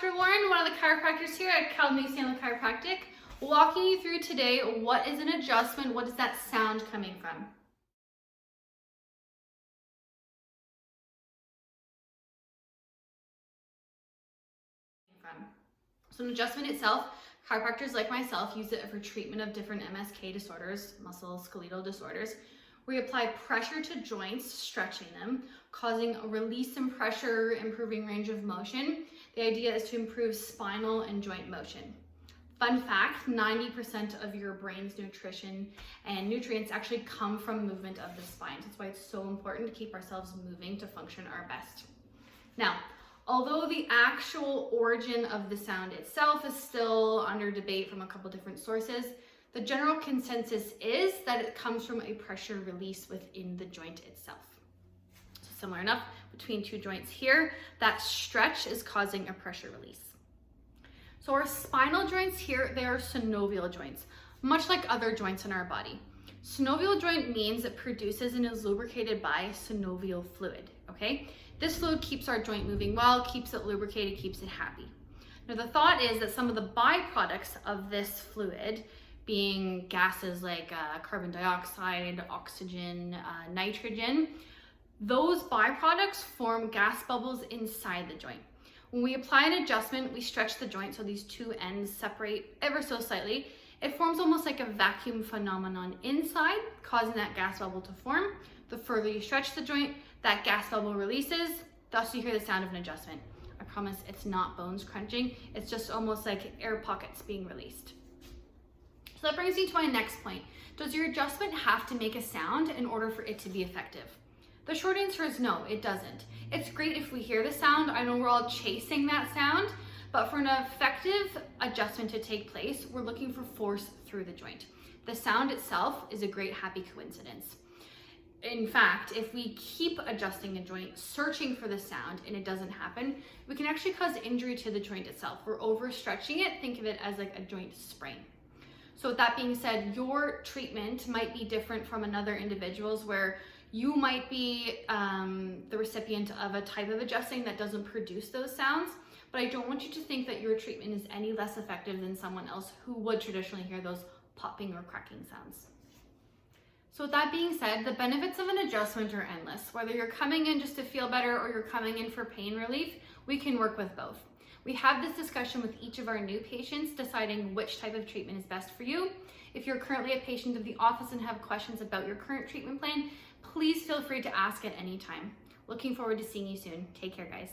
Dr. Lauren, one of the chiropractors here at Caledon East Chiropractic, walking you through today what is an adjustment, what is that sound coming from? So an adjustment itself, chiropractors like myself use it for treatment of different MSK disorders, musculoskeletal disorders. We apply pressure to joints, stretching them, causing a release in pressure, improving range of motion. The idea is to improve spinal and joint motion. Fun fact, 90% of your brain's nutrition and nutrients actually come from movement of the spine. That's why it's so important to keep ourselves moving to function our best. Now, although the actual origin of the sound itself is still under debate from a couple different sources, the general consensus is that it comes from a pressure release within the joint itself. So similar enough between two joints here, that stretch is causing a pressure release. So our spinal joints here, they are synovial joints, much like other joints in our body. Synovial joint means it produces and is lubricated by synovial fluid, okay? This fluid keeps our joint moving well, keeps it lubricated, keeps it happy. Now the thought is that some of the byproducts of this fluid, being gases like carbon dioxide, oxygen, nitrogen, those byproducts form gas bubbles inside the joint. When we apply an adjustment, we stretch the joint so these two ends separate ever so slightly. It forms almost like a vacuum phenomenon inside, causing that gas bubble to form. The further you stretch the joint, that gas bubble releases, thus you hear the sound of an adjustment. I promise it's not bones crunching, it's just almost like air pockets being released. So that brings me to my next point. Does your adjustment have to make a sound in order for it to be effective? The short answer is no, it doesn't. It's great if we hear the sound. I know we're all chasing that sound, but for an effective adjustment to take place, we're looking for force through the joint. The sound itself is a great happy coincidence. In fact, if we keep adjusting a joint, searching for the sound, and it doesn't happen, we can actually cause injury to the joint itself. We're overstretching it. Think of it as like a joint sprain. So with that being said, your treatment might be different from another individual's, where you might be the recipient of a type of adjusting that doesn't produce those sounds, but I don't want you to think that your treatment is any less effective than someone else who would traditionally hear those popping or cracking sounds. So with that being said, the benefits of an adjustment are endless. Whether you're coming in just to feel better or you're coming in for pain relief, we can work with both. We have this discussion with each of our new patients, deciding which type of treatment is best for you. If you're currently a patient of the office and have questions about your current treatment plan, please feel free to ask at any time. Looking forward to seeing you soon. Take care, guys.